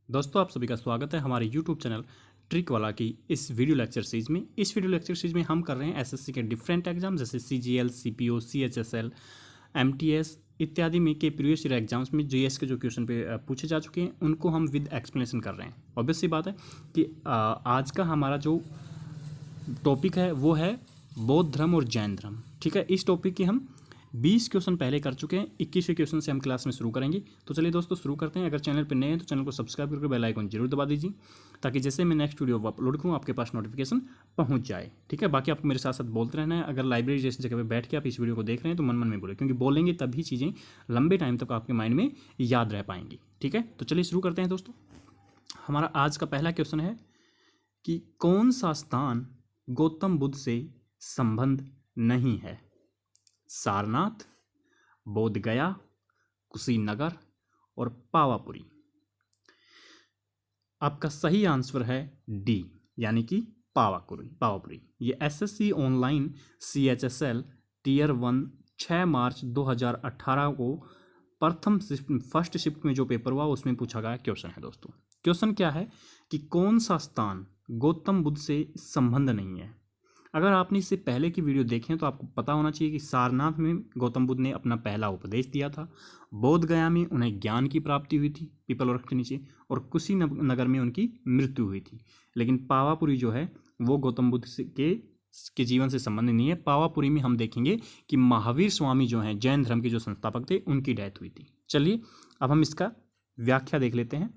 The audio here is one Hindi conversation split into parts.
दोस्तों आप सभी का स्वागत है हमारे YouTube चैनल ट्रिक वाला की इस वीडियो लेक्चर सीरीज में। इस वीडियो लेक्चर सीरीज में हम कर रहे हैं एसएससी के डिफरेंट एग्जाम जैसे CGL, CPO, CHSL, MTS इत्यादि में के प्रीवियस ईयर एग्जाम्स में जीएस के जो क्वेश्चन पे पूछे जा चुके हैं उनको हम विद एक्सप्लेनेशन कर रहे हैं। ऑब्वियस सी बात है कि आज का हमारा जो टॉपिक है वो है बौद्ध धर्म और जैन धर्म। ठीक है, इस टॉपिक की हम 20 क्वेश्चन पहले कर चुके हैं, 21वें क्वेश्चन से हम क्लास में शुरू करेंगे। तो चलिए दोस्तों शुरू करते हैं। अगर चैनल पर नए हैं तो चैनल को सब्सक्राइब करके बेल आइकन जरूर दबा दीजिए ताकि जैसे मैं नेक्स्ट वीडियो अपलोड करूँ आपके पास नोटिफिकेशन पहुंच जाए। ठीक है, बाकी आपको मेरे साथ साथ बोलते रहना है। अगर लाइब्रेरी जैसी जगह पर बैठ के आप इस वीडियो को देख रहे हैं तो मन मन में बोले, क्योंकि बोलेंगे तभी चीज़ें लंबे टाइम तक आपके माइंड में याद रह पाएंगी। ठीक है, तो चलिए शुरू करते हैं दोस्तों। हमारा आज का पहला क्वेश्चन है कि कौन सा स्थान गौतम बुद्ध से संबंध नहीं है? सारनाथ, बोध गया, कुशीनगर और पावापुरी। आपका सही आंसर है डी, यानी कि पावापुरी। ये एसएससी ऑनलाइन CHSL टियर 1 6 मार्च 2018 को फर्स्ट शिफ्ट में जो पेपर हुआ उसमें पूछा गया क्वेश्चन है दोस्तों। क्वेश्चन क्या है कि कौन सा स्थान गौतम बुद्ध से संबंध नहीं है? अगर आपने इससे पहले की वीडियो देखें तो आपको पता होना चाहिए कि सारनाथ में गौतम बुद्ध ने अपना पहला उपदेश दिया था, बोध गया में उन्हें ज्ञान की प्राप्ति हुई थी पीपल वृक्ष के नीचे, और कुशीनगर में उनकी मृत्यु हुई थी। लेकिन पावापुरी जो है वो गौतम बुद्ध के जीवन से संबंधित नहीं है। पावापुरी में हम देखेंगे कि महावीर स्वामी जो हैं जैन धर्म के जो संस्थापक थे उनकी डेथ हुई थी। चलिए अब हम इसका व्याख्या देख लेते हैं।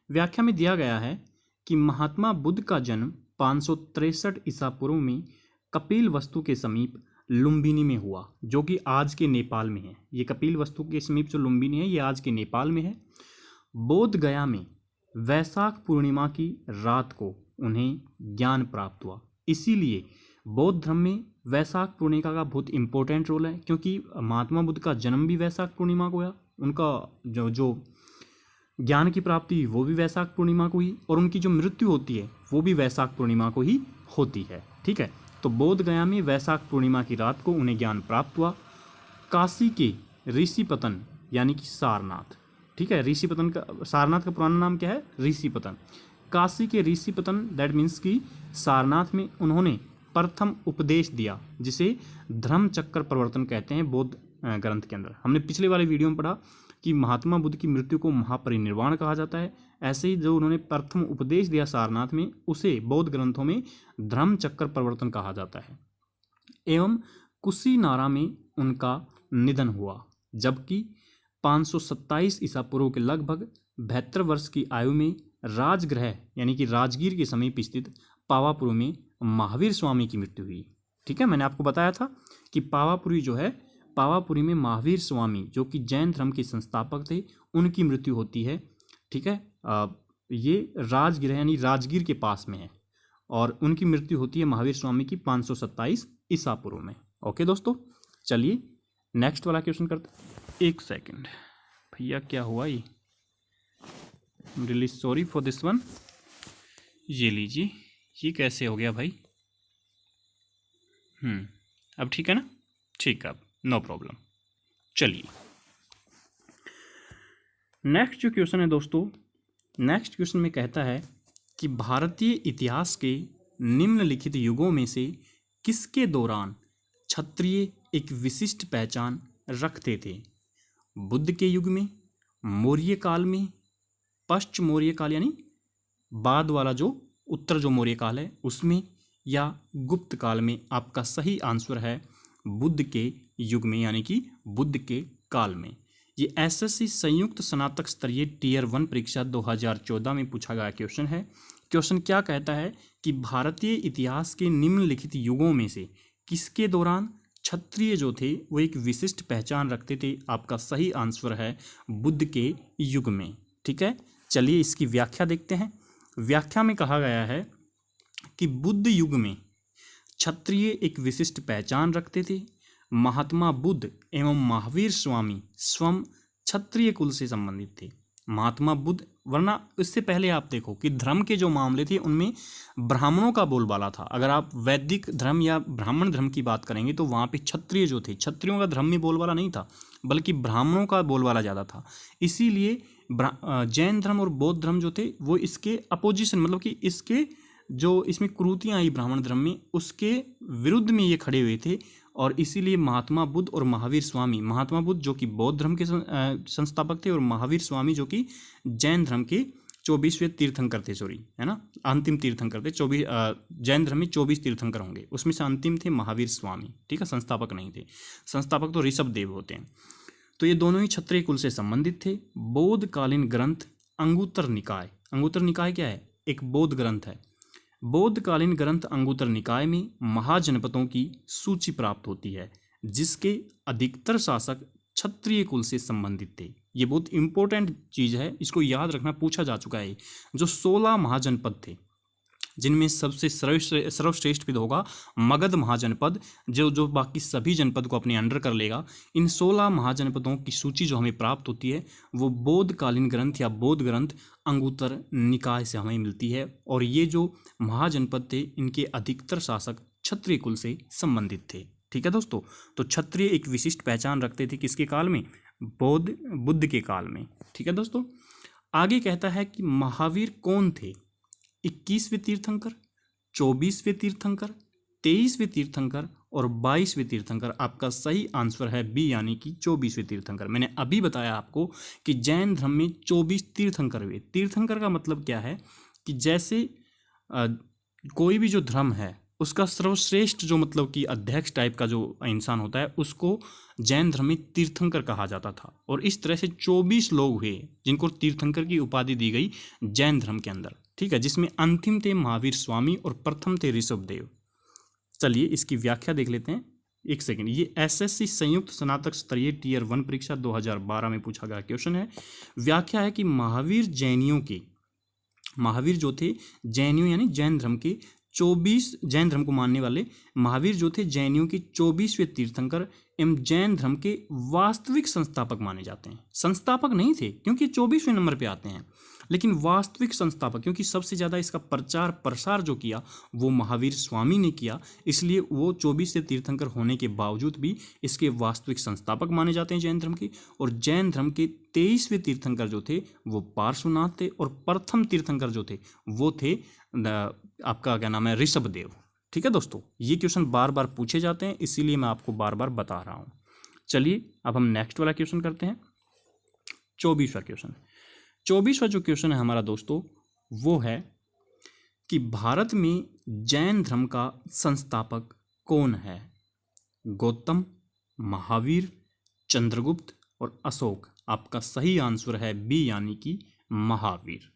व्याख्या में दिया गया है कि महात्मा बुद्ध का जन्म 563 ईसा पूर्व में कपिल वस्तु के समीप लुम्बिनी में हुआ, जो कि आज के नेपाल में है। ये कपिल वस्तु के समीप जो लुम्बिनी है ये आज के नेपाल में है। बोध गया में वैशाख पूर्णिमा की रात को उन्हें ज्ञान प्राप्त हुआ, इसीलिए बौद्ध धर्म में वैशाख पूर्णिमा का बहुत इंपॉर्टेंट रोल है, क्योंकि महात्मा बुद्ध का जन्म भी वैशाख पूर्णिमा को हुआ, उनका जो ज्ञान की प्राप्ति वो भी वैशाख पूर्णिमा को ही, और उनकी जो मृत्यु होती है वो भी वैशाख पूर्णिमा को ही होती है। ठीक है, तो बोध गया में वैशाख पूर्णिमा की रात को उन्हें ज्ञान प्राप्त हुआ। काशी के ऋषिपतन यानी कि सारनाथ, ठीक है, ऋषिपतन का सारनाथ का पुराना नाम क्या है? ऋषिपतन। काशी के ऋषिपतन दैट मीन्स कि सारनाथ में उन्होंने प्रथम उपदेश दिया, जिसे धर्म चक्र प्रवर्तन कहते हैं बौद्ध ग्रंथ के अंदर। हमने पिछले वाले वीडियो में पढ़ा कि महात्मा बुद्ध की मृत्यु को महापरिनिर्वाण कहा जाता है। ऐसे ही जो उन्होंने प्रथम उपदेश दिया सारनाथ में उसे बौद्ध ग्रंथों में धर्म चक्र प्रवर्तन कहा जाता है। एवं कुशीनारा में उनका निधन हुआ, जबकि 527 ईसा पूर्व के लगभग 72 वर्ष की आयु में राजगृह यानी कि राजगीर के समीप स्थित पावापुरी में महावीर स्वामी की मृत्यु हुई। ठीक है, मैंने आपको बताया था कि पावापुरी में महावीर स्वामी जो कि जैन धर्म के संस्थापक थे उनकी मृत्यु होती है। ठीक है, ये राजगृह यानी राजगीर के पास में है और उनकी मृत्यु होती है महावीर स्वामी की 527 ईसा पूर्व में। ओके दोस्तों, चलिए नेक्स्ट वाला क्वेश्चन करते हैं। एक सेकंड भैया, क्या हुआ? ये really sorry for this one. ये लीजिए, ये कैसे हो गया भाई? अब ठीक है ना? ठीक है, अब नो प्रॉब्लम। चलिए नेक्स्ट जो क्वेश्चन है दोस्तों, नेक्स्ट क्वेश्चन में कहता है कि भारतीय इतिहास के निम्नलिखित युगों में से किसके दौरान क्षत्रिय एक विशिष्ट पहचान रखते थे? बुद्ध के युग में, मौर्य काल में, पश्च मौर्य काल यानी बाद वाला जो उत्तर जो मौर्य काल है उसमें, या गुप्त काल में? आपका सही आंसर है बुद्ध के युग में यानी कि बुद्ध के काल में। ये एसएससी संयुक्त स्नातक स्तरीय टियर 1 परीक्षा 2014 में पूछा गया क्वेश्चन है। क्वेश्चन क्या कहता है कि भारतीय इतिहास के निम्नलिखित युगों में से किसके दौरान क्षत्रिय जो थे वो एक विशिष्ट पहचान रखते थे? आपका सही आंसर है बुद्ध के युग में। ठीक है, चलिए इसकी व्याख्या देखते हैं। व्याख्या में कहा गया है कि बुद्ध युग में क्षत्रिय एक विशिष्ट पहचान रखते थे। महात्मा बुद्ध एवं महावीर स्वामी स्वयं क्षत्रिय कुल से संबंधित थे। महात्मा बुद्ध, वरना इससे पहले आप देखो कि धर्म के जो मामले थे उनमें ब्राह्मणों का बोलबाला था। अगर आप वैदिक धर्म या ब्राह्मण धर्म की बात करेंगे तो वहाँ पे क्षत्रिय जो थे, क्षत्रियों का धर्म में बोलबाला नहीं था, बल्कि ब्राह्मणों का बोलबाला ज़्यादा था। इसीलिए जैन धर्म और बौद्ध धर्म जो थे वो इसके अपोजिशन, मतलब कि इसके जो इसमें कुरीतियाँ आई ब्राह्मण धर्म में, उसके विरुद्ध में ये खड़े हुए थे। और इसीलिए महात्मा बुद्ध और महावीर स्वामी, महात्मा बुद्ध जो कि बौद्ध धर्म के संस्थापक थे और महावीर स्वामी जो कि जैन धर्म के 24वें तीर्थंकर थे, सॉरी है ना, अंतिम तीर्थंकर थे। 24 जैन धर्म में 24 तीर्थंकर होंगे, उसमें से अंतिम थे महावीर स्वामी, ठीक है, संस्थापक नहीं थे। संस्थापक तो ऋषभ देव होते हैं। तो ये दोनों ही क्षत्रिय कुल से संबंधित थे। बौद्धकालीन ग्रंथ अंगुत्तर निकाय, अंगुत्तर निकाय क्या है? एक बौद्ध ग्रंथ है। बौद्धकालीन ग्रंथ अंगुत्तर निकाय में महाजनपदों की सूची प्राप्त होती है, जिसके अधिकतर शासक क्षत्रिय कुल से संबंधित थे। ये बहुत इंपॉर्टेंट चीज है, इसको याद रखना, पूछा जा चुका है। जो 16 महाजनपद थे, जिनमें सबसे सर्वश्रेष्ठ विध होगा मगध महाजनपद, जो बाकी सभी जनपद को अपने अंडर कर लेगा। इन 16 महाजनपदों की सूची जो हमें प्राप्त होती है वो बौद्धकालीन ग्रंथ या बौद्ध ग्रंथ अंगुत्तर निकाय से हमें मिलती है। और ये जो महाजनपद थे इनके अधिकतर शासक क्षत्रिय कुल से संबंधित थे। ठीक है दोस्तों, तो क्षत्रिय एक विशिष्ट पहचान रखते थे किसके काल में? बुद्ध के काल में। ठीक है दोस्तों, आगे कहता है कि महावीर कौन थे? 21वें तीर्थंकर, 24वें तीर्थंकर, 23वें तीर्थंकर और 22वें तीर्थंकर। आपका सही आंसर है बी, यानी कि 24वें तीर्थंकर। मैंने अभी बताया आपको कि जैन धर्म में 24 तीर्थंकर हुए। तीर्थंकर का मतलब क्या है कि जैसे कोई भी जो धर्म है उसका सर्वश्रेष्ठ जो मतलब कि अध्यक्ष टाइप का जो इंसान होता है उसको जैन धर्म में तीर्थंकर कहा जाता था। और इस तरह से 24 लोग हुए जिनको तीर्थंकर की उपाधि दी गई जैन धर्म के अंदर। ठीक है, जिसमें अंतिम थे महावीर स्वामी और प्रथम थे ऋषभ देव। चलिए इसकी व्याख्या देख लेते हैं। एक सेकंड, ये एसएससी संयुक्त स्नातक स्तरीय टियर 1 परीक्षा 2012 में पूछा गया क्वेश्चन है। व्याख्या है कि महावीर जैनियों के, महावीर जो थे जैनियों यानी जैन धर्म के 24, जैन धर्म को मानने वाले महावीर जो थे जैनियों के 24वें तीर्थंकर एवं जैन धर्म के वास्तविक संस्थापक माने जाते हैं। संस्थापक नहीं थे क्योंकि 24वें नंबर पे आते हैं, लेकिन वास्तविक संस्थापक, क्योंकि सबसे ज़्यादा इसका प्रचार प्रसार जो किया वो महावीर स्वामी ने किया, इसलिए वो 24वें तीर्थंकर होने के बावजूद भी इसके वास्तविक संस्थापक माने जाते हैं जैन धर्म के। और जैन धर्म के 23वें तीर्थंकर जो थे वो पार्श्वनाथ थे और प्रथम तीर्थंकर जो थे वो थे आपका क्या नाम है, ऋषभ देव। ठीक है दोस्तों, ये क्वेश्चन बार बार पूछे जाते हैं, इसीलिए मैं आपको बार बार बता रहा हूँ। चलिए अब हम नेक्स्ट वाला क्वेश्चन करते हैं। 24वां क्वेश्चन। 24वां जो क्वेश्चन है हमारा दोस्तों वो है कि भारत में जैन धर्म का संस्थापक कौन है? गौतम, महावीर, चंद्रगुप्त और अशोक। आपका सही आंसर है बी, यानी कि महावीर।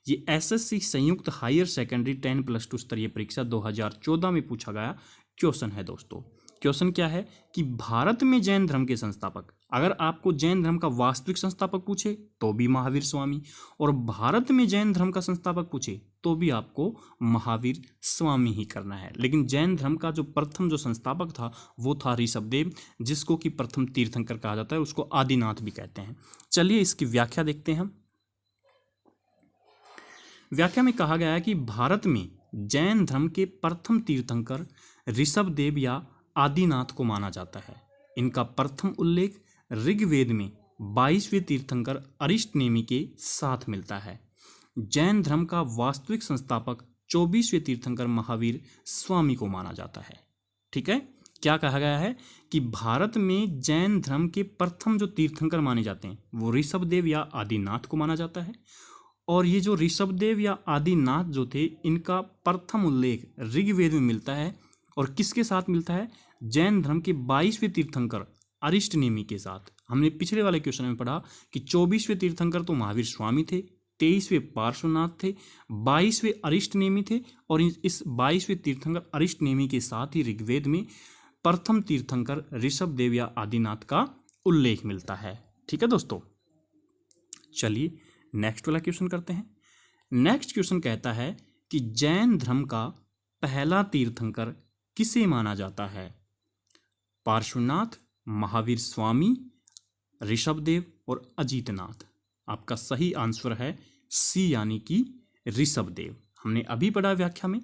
ये एसएससी संयुक्त हायर सेकेंडरी 10+2 स्तरीय परीक्षा 2014 में पूछा गया क्वेश्चन है दोस्तों। क्वेश्चन क्या है कि भारत में जैन धर्म के संस्थापक, अगर आपको जैन धर्म का वास्तविक संस्थापक पूछे तो भी महावीर स्वामी, और भारत में जैन धर्म का संस्थापक पूछे तो भी आपको महावीर स्वामी ही करना है। लेकिन जैन धर्म का जो प्रथम जो संस्थापक था वो था ऋषभ देव, जिसको कि प्रथम तीर्थंकर कहा जाता है, उसको आदिनाथ भी कहते हैं। चलिए इसकी व्याख्या देखते हैं हम। व्याख्या में कहा गया है कि भारत में जैन धर्म के प्रथम तीर्थंकर ऋषभ देव या आदिनाथ को माना जाता है। इनका प्रथम उल्लेख ऋग्वेद में 22वें तीर्थंकर अरिष्टनेमि के साथ मिलता है। जैन धर्म का वास्तविक संस्थापक 24वें तीर्थंकर महावीर स्वामी को माना जाता है। ठीक है, क्या कहा गया है कि भारत में जैन धर्म के प्रथम जो तीर्थंकर माने जाते हैं वो ऋषभ देव या आदिनाथ को माना जाता है। और ये जो ऋषभ देव या आदिनाथ जो थे इनका प्रथम उल्लेख ऋग्वेद में मिलता है। और किसके साथ मिलता है? जैन धर्म के 22वें तीर्थंकर अरिष्टनेमि के साथ। हमने पिछले वाले क्वेश्चन में पढ़ा कि 24वें तीर्थंकर तो महावीर स्वामी थे, 23वें पार्श्वनाथ थे, 22वें अरिष्टनेमि थे, और इस 22वें तीर्थंकर अरिष्टनेमि के साथ ही ऋग्वेद में प्रथम तीर्थंकर ऋषभ देव या आदिनाथ का उल्लेख मिलता है। ठीक है दोस्तों, चलिए नेक्स्ट वाला क्वेश्चन करते हैं। नेक्स्ट क्वेश्चन कहता है कि जैन धर्म का पहला तीर्थंकर किसे माना जाता है? पार्श्वनाथ, महावीर स्वामी, ऋषभ देव और अजीतनाथ। आपका सही आंसर है सी, यानी कि ऋषभ देव। हमने अभी पढ़ा व्याख्या में।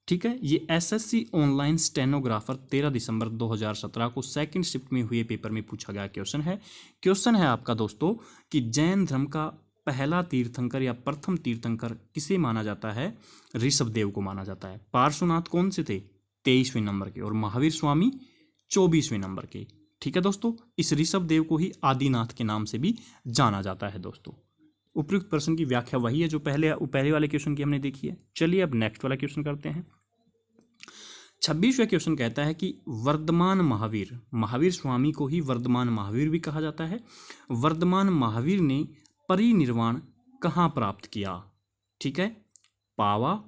ठीक है, ये एसएससी ऑनलाइन स्टेनोग्राफर 13 दिसंबर 2017 को सेकंड शिफ्ट में हुए पेपर में पूछा गया क्वेश्चन है। क्वेश्चन है आपका दोस्तों कि जैन धर्म का पहला तीर्थंकर या प्रथम तीर्थंकर किसे माना जाता है? ऋषभदेव को माना जाता है। पार्श्वनाथ कौन से थे? 23वें नंबर के, और महावीर स्वामी 24वें नंबर के। ठीक है दोस्तों, इस ऋषभदेव को ही आदिनाथ के नाम से भी जाना जाता है दोस्तों। उपयुक्त प्रश्न की व्याख्या वही है जो पहले वाले क्वेश्चन की हमने देखी है। चलिए अब नेक्स्ट वाला क्वेश्चन करते हैं। 26वां क्वेश्चन कहता है कि वर्धमान महावीर, महावीर स्वामी को ही वर्धमान महावीर भी कहा जाता है, वर्धमान महावीर ने परिनिर्वाण कहाँ प्राप्त किया? ठीक है, पावा,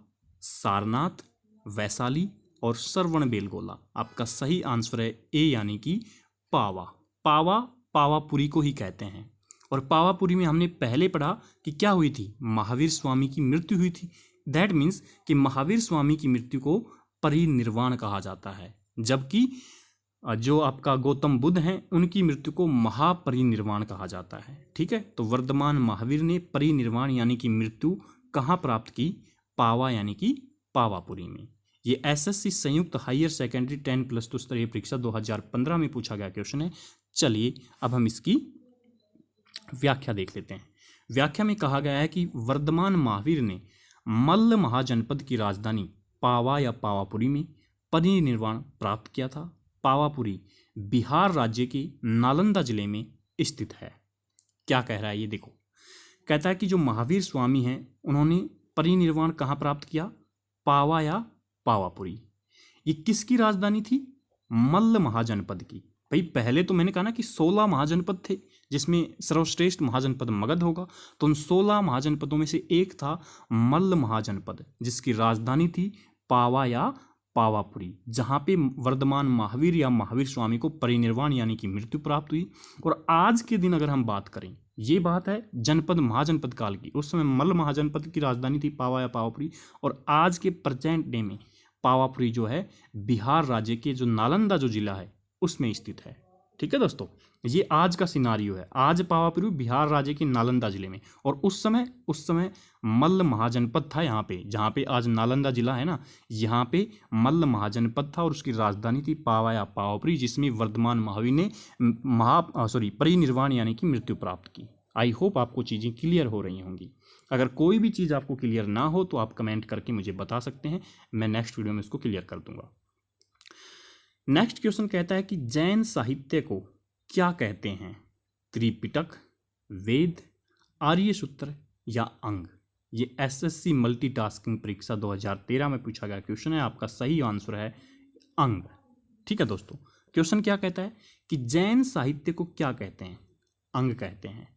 सारनाथ, वैशाली और श्रवण बेलगोला। आपका सही आंसर है ए, यानी कि पावा। पावा पावापुरी को ही कहते हैं। और पावापुरी में हमने पहले पढ़ा कि क्या हुई थी? महावीर स्वामी की मृत्यु हुई थी। दैट मीन्स कि महावीर स्वामी की मृत्यु को परिनिर्वाण कहा जाता है, जबकि जो आपका गौतम बुद्ध हैं उनकी मृत्यु को महापरिनिर्वाण कहा जाता है। ठीक है, तो वर्धमान महावीर ने परिनिर्वाण यानी कि मृत्यु कहाँ प्राप्त की? पावा यानी कि पावापुरी में। ये एसएससी संयुक्त हायर सेकेंडरी 10+2 स्तरीय परीक्षा 2015 में पूछा गया क्वेश्चन है। चलिए अब हम इसकी व्याख्या देख लेते हैं। व्याख्या में कहा गया है कि वर्धमान महावीर ने मल्ल महाजनपद की राजधानी पावा या पावापुरी में परिनिर्वाण प्राप्त किया था। पावापुरी बिहार राज्य के नालंदा जिले में स्थित है। क्या कह रहा है ये देखो, कहता है कि जो महावीर स्वामी हैं उन्होंने परिनिर्वाण कहाँ प्राप्त किया? पावा या पावापुरी। ये किसकी राजधानी थी? मल्ल महाजनपद की। भाई पहले तो मैंने कहा ना कि 16 महाजनपद थे, जिसमें सर्वश्रेष्ठ महाजनपद मगध होगा, तो उन 16 महाजनपदों में से एक था मल्ल महाजनपद, जिसकी राजधानी थी पावा या पावापुरी, जहाँ पे वर्धमान महावीर या महावीर स्वामी को परिनिर्वाण यानी कि मृत्यु प्राप्त हुई। और आज के दिन अगर हम बात करें, ये बात है जनपद महाजनपद काल की, उस समय मल्ल महाजनपद की राजधानी थी पावा या पावापुरी, और आज के प्रेजेंट डे में पावापुरी जो है बिहार राज्य के जो नालंदा जो जिला है उसमें स्थित है। ठीक है दोस्तों, ये आज का सिनारियो है। आज पावापुरी बिहार राज्य के नालंदा जिले में, और उस समय मल्ल महाजनपद था यहाँ पे, जहाँ पे आज नालंदा जिला है ना, यहाँ पे मल्ल महाजनपद था और उसकी राजधानी थी पावा या पावापुरी, जिसमें वर्धमान महावीर ने परिनिर्वाण यानी कि मृत्यु प्राप्त की। आई होप आपको चीज़ें क्लियर हो रही होंगी। अगर कोई भी चीज़ आपको क्लियर ना हो तो आप कमेंट करके मुझे बता सकते हैं, मैं नेक्स्ट वीडियो में इसको क्लियर कर दूंगा। नेक्स्ट क्वेश्चन कहता है कि जैन साहित्य को क्या कहते हैं? त्रिपिटक, वेद, आर्य सूत्र या अंग? ये एसएससी मल्टीटास्किंग परीक्षा 2013 में पूछा गया क्वेश्चन है। आपका सही आंसर है अंग। ठीक है दोस्तों, क्वेश्चन क्या कहता है कि जैन साहित्य को क्या कहते हैं? अंग कहते हैं।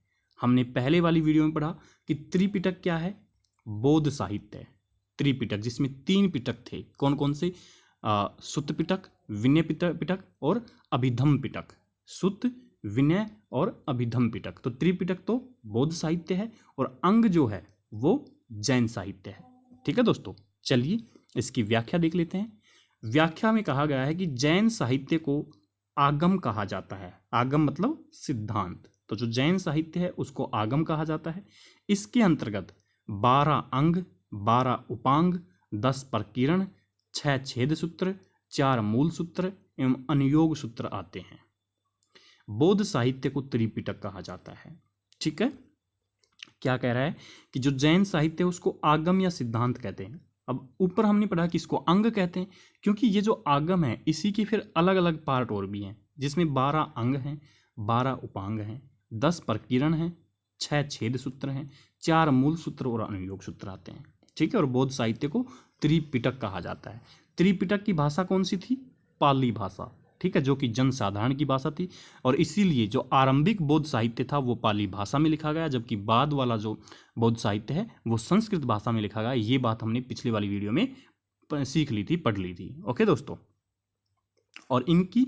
हमने पहले वाली वीडियो में पढ़ा कि त्रिपिटक क्या है? बौद्ध साहित्य। त्रिपिटक जिसमें 3 पिटक थे, कौन कौन से? सुत्त पिटक, विनय पिटक और अभिधम पिटक। सुत्त, विनय और अभिधम पिटक। तो त्रिपिटक तो बौद्ध साहित्य है और अंग जो है वो जैन साहित्य है। ठीक है दोस्तों, चलिए इसकी व्याख्या देख लेते हैं। व्याख्या में कहा गया है कि जैन साहित्य को आगम कहा जाता है। आगम मतलब सिद्धांत। तो जो जैन साहित्य है उसको आगम कहा जाता है। इसके अंतर्गत 12 अंग, 12 उपांग, 10 प्रकीर्ण, 6 छेद सूत्र, 4 मूल सूत्र एवं अनुयोग सूत्र आते हैं। बौद्ध साहित्य को त्रिपिटक कहा जाता है। ठीक है, क्या कह रहा है कि जो जैन साहित्य है उसको आगम या सिद्धांत कहते हैं। अब ऊपर हमने पढ़ा कि इसको अंग कहते हैं, क्योंकि ये जो आगम है इसी के फिर अलग अलग पार्ट और भी हैं, जिसमें 12 अंग हैं, 12 उपांग हैं, 10 प्रकीर्ण हैं, 6 छेद सूत्र हैं, 4 मूल सूत्र और अनुयोग सूत्र आते हैं। ठीक है, और बौद्ध साहित्य को त्रिपिटक कहा जाता है। त्रिपिटक की भाषा कौन सी थी? पाली भाषा। ठीक है, जो कि जनसाधारण की भाषा थी, और इसीलिए जो आरंभिक बौद्ध साहित्य था वो पाली भाषा में लिखा गया, जबकि बाद वाला जो बौद्ध साहित्य है वो संस्कृत भाषा में लिखा गया। ये बात हमने पिछली वाली वीडियो में सीख ली थी, पढ़ ली थी। ओके दोस्तों, और इनकी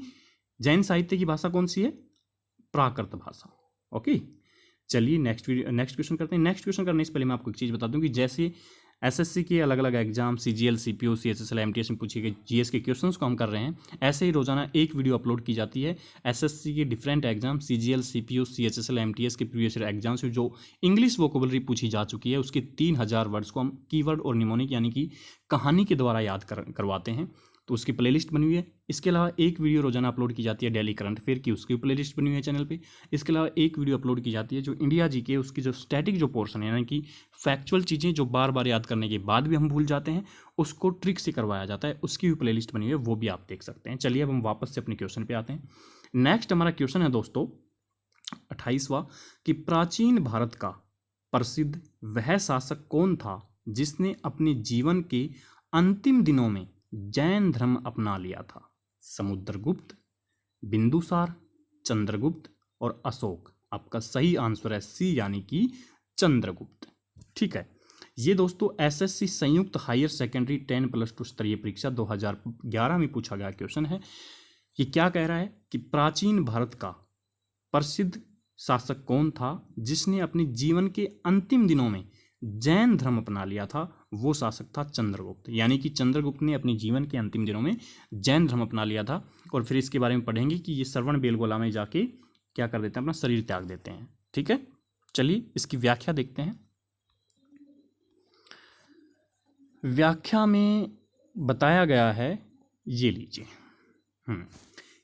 जैन साहित्य की भाषा कौन सी है? प्राकृत भाषा। ओके, चलिए नेक्स्ट क्वेश्चन करते हैं। नेक्स्ट क्वेश्चन करने से पहले मैं आपको एक चीज़ बता दूं कि जैसे एसएससी के अलग अलग exam, CGL, CPO, CHSL, MTS में पूछे गए जीएस के क्वेश्चंस को हम कर रहे हैं, ऐसे ही रोजाना एक वीडियो अपलोड की जाती है एसएससी के different exam, CGL, CPO, CHSL, MTS के प्रीवियस ईयर एग्जाम से जो इंग्लिश वोकेबलरी पूछी जा चुकी है उसके 3000 वर्ड्स को हम कीवर्ड और निमोनिक यानी कि कहानी के द्वारा याद करवाते हैं। तो उसकी प्लेलिस्ट बनी हुई है। इसके अलावा एक वीडियो रोजाना अपलोड की जाती है डेली करंट अफेयर की, उसकी प्लेलिस्ट बनी हुई है चैनल पे। इसके अलावा एक वीडियो अपलोड की जाती है जो इंडिया जी के उसकी जो स्टैटिक जो पोर्शन है, यानी कि फैक्चुअल चीज़ें जो बार बार याद करने के बाद भी हम भूल जाते हैं, उसको ट्रिक से करवाया जाता है, उसकी भी प्लेलिस्ट बनी हुई है, वो भी आप देख सकते हैं। चलिए अब हम वापस से अपने क्वेश्चन पे आते हैं। नेक्स्ट हमारा क्वेश्चन है दोस्तों 28वां कि प्राचीन भारत का प्रसिद्ध वह शासक कौन था जिसने अपने जीवन के अंतिम दिनों में जैन धर्म अपना लिया था? समुद्रगुप्त, बिंदुसार, चंद्रगुप्त और अशोक। आपका सही आंसर है सी, यानी कि चंद्रगुप्त। ठीक है, ये दोस्तों एसएससी संयुक्त हायर सेकेंडरी 10+2 स्तरीय परीक्षा 2011 में पूछा गया क्वेश्चन है। ये क्या कह रहा है कि प्राचीन भारत का प्रसिद्ध शासक कौन था जिसने अपने जीवन के अंतिम दिनों में जैन धर्म अपना लिया था? वो शासक था चंद्रगुप्त, यानी कि चंद्रगुप्त ने अपने जीवन के अंतिम दिनों में जैन धर्म अपना लिया था। और फिर इसके बारे में पढ़ेंगे कि ये श्रवण बेलगोला में जाके क्या कर देते हैं, अपना शरीर त्याग देते हैं। ठीक है, चलिए इसकी व्याख्या देखते हैं। व्याख्या में बताया गया है, ये लीजिए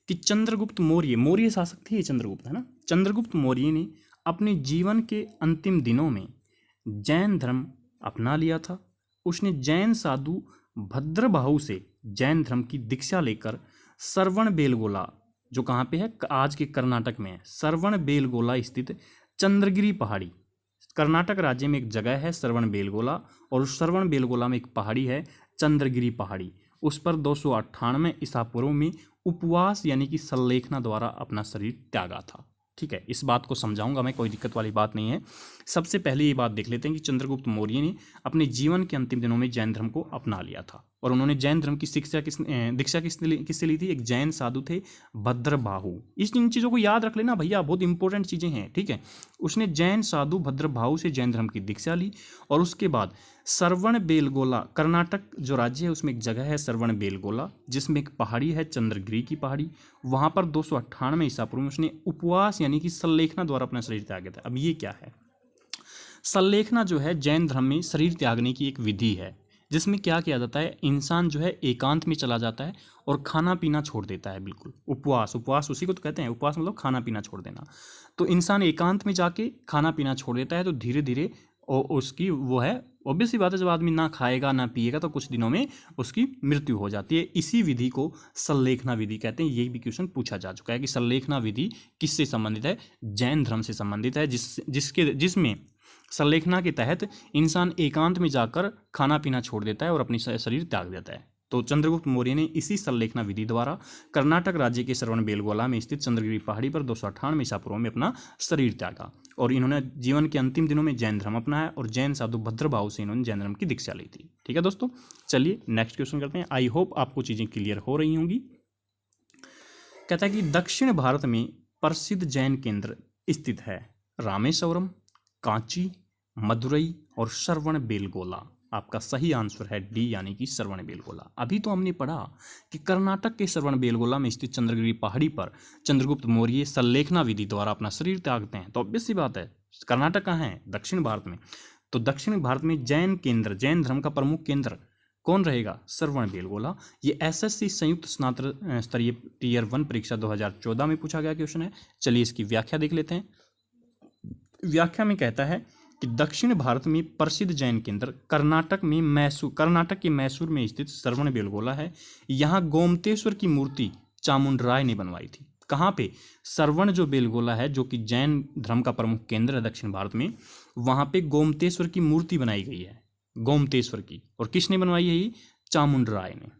कि चंद्रगुप्त मौर्य शासक थे, ये चंद्रगुप्त है ना। चंद्रगुप्त मौर्य ने अपने जीवन के अंतिम दिनों में जैन धर्म अपना लिया था। उसने जैन साधु भद्रबाहु से जैन धर्म की दीक्षा लेकर श्रवण बेलगोला, जो कहाँ पे है, आज के कर्नाटक में है, श्रवण बेलगोला स्थित चंद्रगिरी पहाड़ी, कर्नाटक राज्य में एक जगह है श्रवण बेलगोला, और श्रवण बेलगोला में एक पहाड़ी है चंद्रगिरी पहाड़ी, उस पर 298 ईसा पूर्व में उपवास यानी कि सल्लेखना द्वारा अपना शरीर त्यागा था। ठीक है, इस बात को समझाऊंगा मैं, कोई दिक्कत वाली बात नहीं है। सबसे पहले ये बात देख लेते हैं कि चंद्रगुप्त मौर्य ने अपने जीवन के अंतिम दिनों में जैन धर्म को अपना लिया था, और उन्होंने जैन धर्म की दीक्षा किससे ली थी? एक जैन साधु थे भद्रबाहु। इन चीज़ों को याद रख लेना भैया, बहुत इंपॉर्टेंट चीज़ें हैं। ठीक है, उसने जैन साधु भद्रबाहु से जैन धर्म की दीक्षा ली, और उसके बाद श्रवण बेलगोला, कर्नाटक जो राज्य है उसमें एक जगह है श्रवण बेलगोला, जिसमें एक पहाड़ी है चंद्रगिरी की पहाड़ी, वहाँ पर 298 ईसा पूर्व में उसने उपवास यानी कि सल्लेखना द्वारा अपना शरीर त्यागा था। अब ये क्या है? सल्लेखना जो है जैन धर्म में शरीर त्यागने की एक विधि है, जिसमें क्या किया जाता है, इंसान जो है एकांत में चला जाता है और खाना पीना छोड़ देता है। बिल्कुल उपवास उसी को तो कहते हैं, उपवास मतलब खाना पीना छोड़ देना। तो इंसान एकांत में जाके खाना पीना छोड़ देता है, तो धीरे धीरे उसकी वो है, ऑब्वियस सी बात है, जब आदमी ना खाएगा ना पिएगा तो कुछ दिनों में उसकी मृत्यु हो जाती है। इसी विधि को सल्लेखना विधि कहते हैं। ये भी क्वेश्चन पूछा जा चुका है कि सल्लेखना विधि किससे संबंधित है? जैन धर्म से संबंधित है, जिसमें सल्लेखना के तहत इंसान एकांत में जाकर खाना पीना छोड़ देता है और अपनी शरीर त्याग देता है। तो चंद्रगुप्त मौर्य ने इसी सल्लेखना विधि द्वारा कर्नाटक राज्य के श्रवण बेलगोला में स्थित चंद्रगिरी पहाड़ी पर 298 ईसा पूर्व में अपना शरीर त्यागा, और इन्होंने जीवन के अंतिम दिनों में जैन धर्म अपनाया, और जैन साधु भद्रबाहु से इन्होंने जैन धर्म की दीक्षा ली थी। ठीक है दोस्तों, चलिए नेक्स्ट क्वेश्चन करते हैं। आई होप आपको चीज़ें क्लियर हो रही होंगी। कहता है कि दक्षिण भारत में प्रसिद्ध जैन केंद्र स्थित है रामेश्वरम, कांची, मदुरई और श्रवण बेलगोला। आपका सही आंसर है डी, यानी कि श्रवण बेलगोला। अभी तो हमने पढ़ा कि कर्नाटक के श्रवण बेलगोला में स्थित चंद्रगिरी पहाड़ी पर चंद्रगुप्त मौर्य सल्लेखना विधि द्वारा अपना शरीर त्यागते हैं। तो ऑब्वियस सी बात है, कर्नाटक कहाँ है? दक्षिण भारत में। तो दक्षिण भारत में जैन धर्म का प्रमुख केंद्र कौन रहेगा? श्रवण बेलगोला। ये एसएससी संयुक्त स्नातक स्तरीय टियर 1 परीक्षा 2014 में पूछा गया क्वेश्चन है। चलिए इसकी व्याख्या देख लेते हैं। व्याख्या में कहता है कि दक्षिण भारत में प्रसिद्ध जैन केंद्र कर्नाटक के मैसूर में स्थित श्रवण बेलगोला है। यहाँ गोमतेश्वर की मूर्ति चामुंडराय ने बनवाई थी। कहाँ पे? श्रवण जो बेलगोला है, जो कि जैन धर्म का प्रमुख केंद्र है दक्षिण भारत में, वहाँ पे गोमतेश्वर की मूर्ति बनाई गई है, गोमतेश्वर की। और किसने बनवाई है? ये चामुंडराय ने।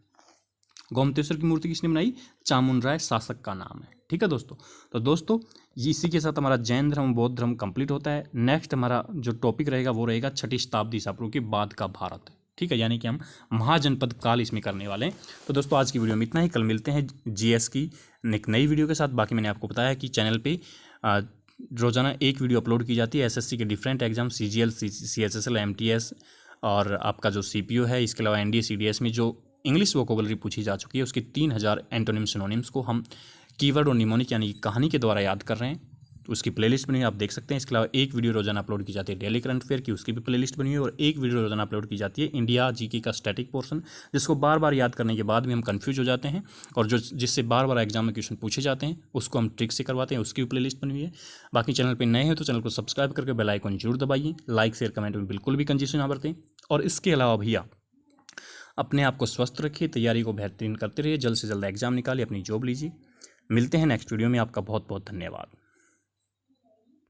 गोमतेश्वर की मूर्ति किसने बनाई? चामुंडराय शासक का नाम है। ठीक है दोस्तों। तो दोस्तों इसी के साथ हमारा जैन धर्म बौद्ध धर्म कंप्लीट होता है। नेक्स्ट हमारा जो टॉपिक रहेगा वो रहेगा 6ठी शताब्दी ईसा पूर्व के बाद का भारत। ठीक है, यानी कि हम महाजनपद काल इसमें करने वाले हैं। तो दोस्तों आज की वीडियो में इतना ही। कल मिलते हैं जीएस की एक नई वीडियो के साथ। बाकी मैंने आपको बताया कि चैनल पे रोजाना एक वीडियो अपलोड की जाती है एसएससी के different exam, CGL, CHSL, MTS और आपका जो सीपीओ है। इसके अलावा एनडीए सीडीएस में जो इंग्लिश वोकेबलरी पूछी जा चुकी है उसके 3000 एंटोनिम सिनोनिम्स को हम कीवर्ड और निमोनिक यानी कहानी के द्वारा याद कर रहे हैं। तो उसकी प्लेलिस्ट बनी हुई है, आप देख सकते हैं। इसके अलावा एक वीडियो रोजाना अपलोड की जाती है डेली करंट अफेयर की, उसकी भी प्लेलिस्ट बनी हुई है। और एक वीडियो रोजाना अपलोड की जाती है इंडिया जीके का स्टैटिक पोर्शन, जिसको बार बार याद करने के बाद भी हम कंफ्यूज हो जाते हैं, और जो जिससे बार बार एग्जाम में क्वेश्चन पूछे जाते हैं उसको हम ट्रिक से करवाते हैं, उसकी भी प्लेलिस्ट बनी हुई है। बाकी चैनल पर नए हैं तो चैनल को सब्सक्राइब करके बेल आइकन जरूर दबाइए। लाइक शेयर कमेंट में बिल्कुल भी कंजूसी ना बरतें। और इसके अलावा भैया अपने आप को स्वस्थ रखिए, तैयारी को बेहतरीन करते रहिए, जल्द से जल्द एग्जाम निकालिए, अपनी जॉब लीजिए। मिलते हैं नेक्स्ट वीडियो में। आपका बहुत बहुत धन्यवाद।